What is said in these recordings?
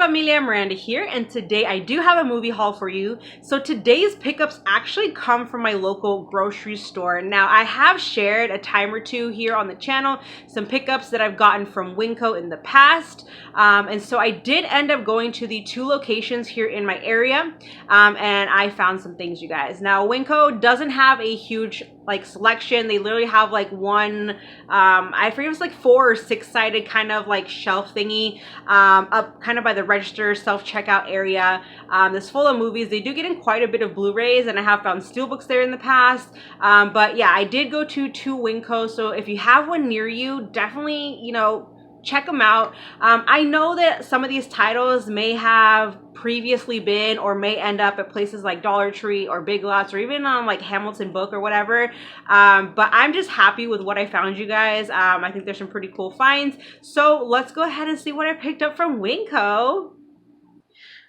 familia, Miranda here, and today I do have a movie haul for you. So today's pickups actually come from my local grocery store. Now I have shared a time or two here on the channel some pickups that I've gotten from Winco in the past, and so I did end up going to the two locations here in my area, and I found some things, you guys. Now Winco doesn't have a huge selection. They literally have like one, I forget if it's like 4 or 6-sided kind of like shelf thingy up kind of by the register self-checkout area. That's full of movies. They do get in quite a bit of Blu-rays, and I have found steelbooks there in the past. But yeah, I did go to two Winco, so if you have one near you, definitely, you know, check them out. I know that some of these titles may have previously been or may end up at places like Dollar Tree or Big Lots or even on like Hamilton Book or whatever, but I'm just happy with what I found, you guys. I think there's some pretty cool finds, so let's go ahead and see what I picked up from Winco.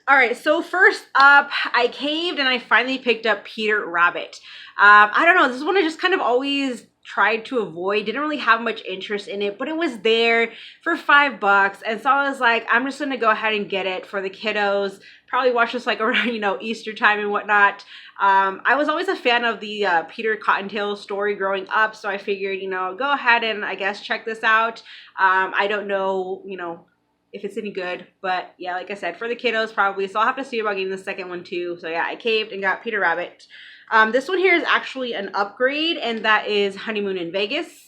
Alright, so first up, I caved and I finally picked up Peter Rabbit. I don't know, this is one I just kind of always tried to avoid. Didn't really have much interest in it, but it was there for $5, and so I was like, I'm just gonna go ahead and get it for the kiddos. Probably watch this like around, you know, Easter time and whatnot. I was always a fan of the Peter Cottontail story growing up, so I figured, you know, go ahead and I guess check this out. I don't know, you know, if it's any good, but yeah, like I said, for the kiddos probably, so I'll have to see about getting the second one too. So yeah, I caved and got Peter Rabbit. This one here is actually an upgrade, and that is Honeymoon in Vegas.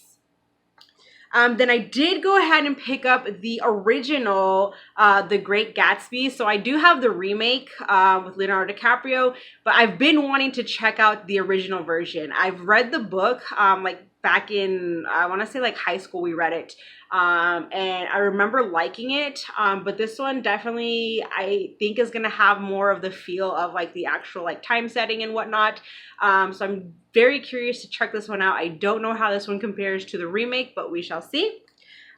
Then I did go ahead and pick up the original, The Great Gatsby. So I do have the remake with Leonardo DiCaprio, but I've been wanting to check out the original version. I've read the book like back in, I want to say like high school we read it. And I remember liking it, but this one definitely I think is going to have more of the feel of like the actual like time setting and whatnot. So I'm very curious to check this one out. I don't know how this one compares to the remake, but we shall see.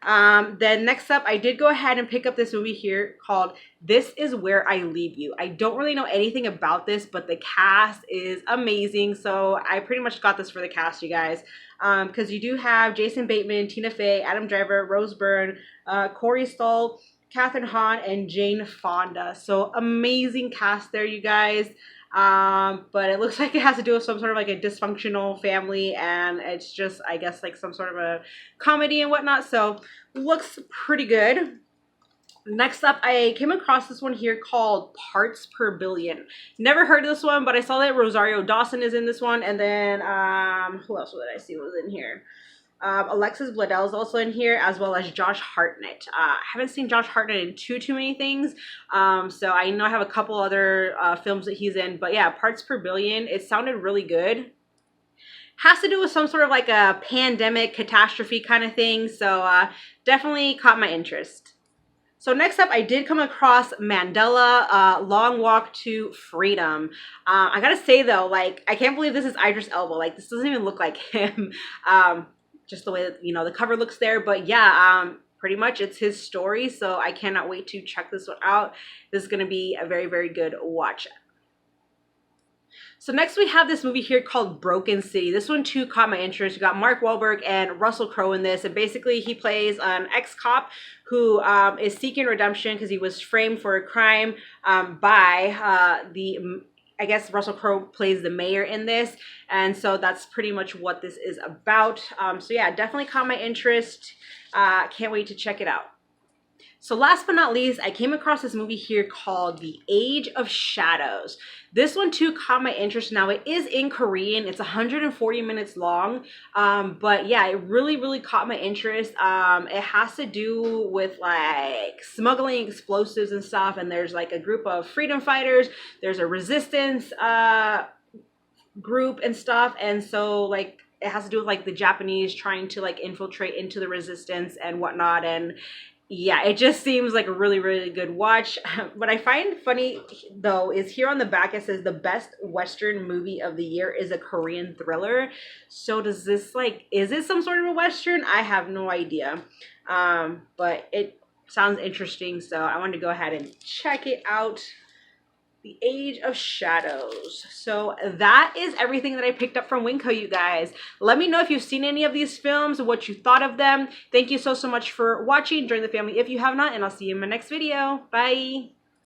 Then next up, I did go ahead and pick up this movie here called This Is Where I Leave You. I don't really know anything about this, but the cast is amazing. So I pretty much got this for the cast, you guys. Because you do have Jason Bateman, Tina Fey, Adam Driver, Rose Byrne, Corey Stoll, Catherine Hahn, and Jane Fonda. So amazing cast there, you guys. But it looks like it has to do with some sort of like a dysfunctional family, and it's just, I guess, like some sort of a comedy and whatnot. So looks pretty good. Next up, I came across this one here called Parts Per Billion. Never heard of this one, but I saw that Rosario Dawson is in this one, and then who else did I see was in here? Alexis Bledel is also in here, as well as Josh Hartnett. I haven't seen Josh Hartnett in too many things, so I know I have a couple other films that he's in, but yeah, Parts Per Billion, it sounded really good. Has to do with some sort of like a pandemic catastrophe kind of thing, so definitely caught my interest. So next up, I did come across Mandela, Long Walk to Freedom. I gotta say though, like, I can't believe this is Idris Elba. Like, this doesn't even look like him. Just the way that, you know, the cover looks there. But yeah, pretty much it's his story. So I cannot wait to check this one out. This is gonna be a very good watch. So next we have this movie here called Broken City. This one too caught my interest. We got Mark Wahlberg and Russell Crowe in this, and basically he plays an ex-cop who is seeking redemption because he was framed for a crime by I guess Russell Crowe plays the mayor in this, and so that's pretty much what this is about. So yeah, definitely caught my interest. Can't wait to check it out. So last but not least, I came across this movie here called The Age of Shadows. This one too caught my interest. Now it is in Korean. It's 140 minutes long. But yeah, it really caught my interest. It has to do with like smuggling explosives and stuff. And there's like a group of freedom fighters. There's a resistance group and stuff. And so like it has to do with like the Japanese trying to like infiltrate into the resistance and whatnot. And yeah, it just seems like a really good watch. What I find funny though is here on the back it says the best Western movie of the year is a Korean thriller. So does this like, is it some sort of a Western? I have no idea. But it sounds interesting, so I wanted to go ahead and check it out. The Age of Shadows. So that is everything that I picked up from Winco, you guys. Let me know if you've seen any of these films, what you thought of them. Thank you so much for watching. Join the family if you have not, and I'll see you in my next video. Bye.